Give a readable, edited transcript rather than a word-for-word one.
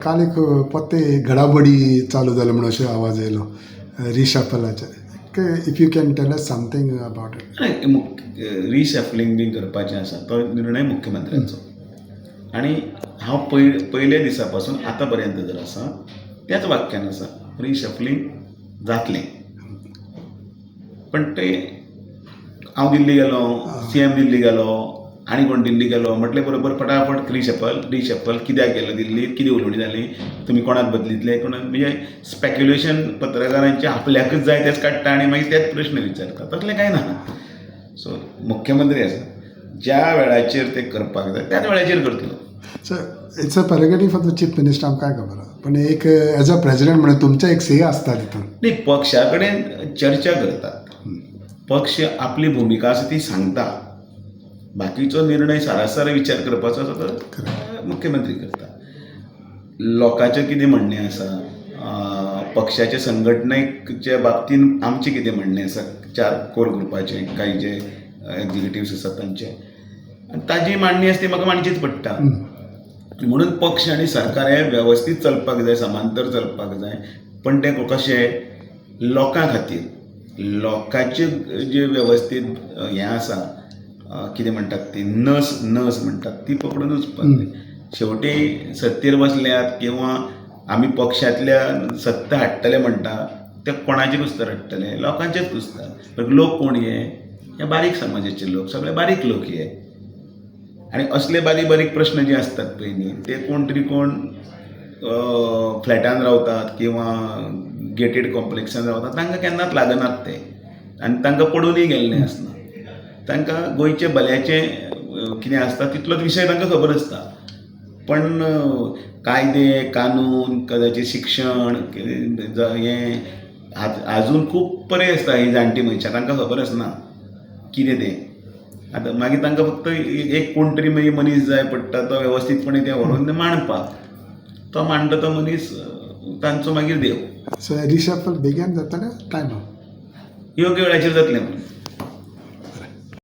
काल एक पत्ते घडामोडी चालू झालं म्हणून असे आवाज येयलो रिशफलाचे if you can tell us something about it. Reshuffling बी करपाचें आसा तो निर्णय मुख्यमंत्र्यांचो आनी हांव पयले दिसा पासून आतां पर्यंत जर आसा त्याच वाक्यान आसा रिशफलिंग जातलें. पण ते हांव दिल्ली गेलो, CM दिल्ली गेलो आनी कोण दिल्ली गेलो म्हटले बरोबर फटाफट रिशफल कित्याक गेलो दिल्लीत, कितें उलोवणी जाली, तुमी कोणाक बदलितले, कोणाक म्हणजे स्पेक्युलेशन पत्रकारांचे आपल्याकच जाय तेच काडटा आनी मागीर तेच प्रश्न विचारता, तसलें कांय ना. सो मुख्यमंत्री आसा ज्या वेळाचेर ते करपाक जाय त्याच वेळाचेर करतलो. Sir it's a prerogative for the chief minister, आमकां काय खबर, पण एक एज अ प्रेसिडेंट म्हणून तुमचो एक से आसता तितून. नाही, पक्षा कडेन चर्चा करतात, पक्ष आपली भुमिका आसा ती सांगता, बाकीचो निर्णय सारासर विचार करपाचो आसा तो मुख्यमंत्री करता. लोकांचें कितें म्हणणें आसा, पक्षाचे संघटनेच्या बाबतीन आमचें कितें म्हणणें आसा, 4 कोर ग्रुपाचें काही जे एक्झिक्युटिव्स आसात तांचे, आनी ताजी मांडणी आसा ती म्हाका मांडचीच पडटा. म्हणून पक्ष आनी सरकार हे वेवस्थीत चलपाक जाय, समांतर चलपाक जाय. पण तें कशें लोकां खातीर, लोकांचे जे वेवस्थीत हें आसा, कितें म्हणटात ती नस म्हणटात ती पकडून वचपाक जाय. शेवटी सत्तेर बसल्यात किंवा आमी पक्षांतल्या सत्ता हाडटले म्हणटा ते कोणाचे कुस्तर हाडटले, लोकांचेच कुस्तर. पण लोक कोण हे बारीक समाजाचे लोक, सगळे बारीक लोक हे. आनी असले बारीक प्रश्न जे असतात पळय न्ही, ते कोण तरी कोण फ्लॅटान रावतात किंवा गेटेड कॉम्प्लेक्सान रावतात, तांकां केन्नाच लागनात ते, आनी तांकां पडूनय गेल्लें आसना. तांकां गोंयचे भल्याचें कितें आसता तितलोच विशय तांकां खबर आसता. पण कायदे कानून, कदाचित शिक्षण हें आजून खूब परे आसता. ही जाणटी मनशां तांकां खबर आसना कितें तें. आतां मागीर तांकां फक्त एक कोण तरी मागीर मनीस जाय पडटा, तो वेवस्थीतपणे तें व्हरून तें मांडपाक. तो मांडटा तो मनीस तांचो मागीर देव. सो रिशफल बेगीन जातलें टायमार योग्य वेळाचेर जातलें.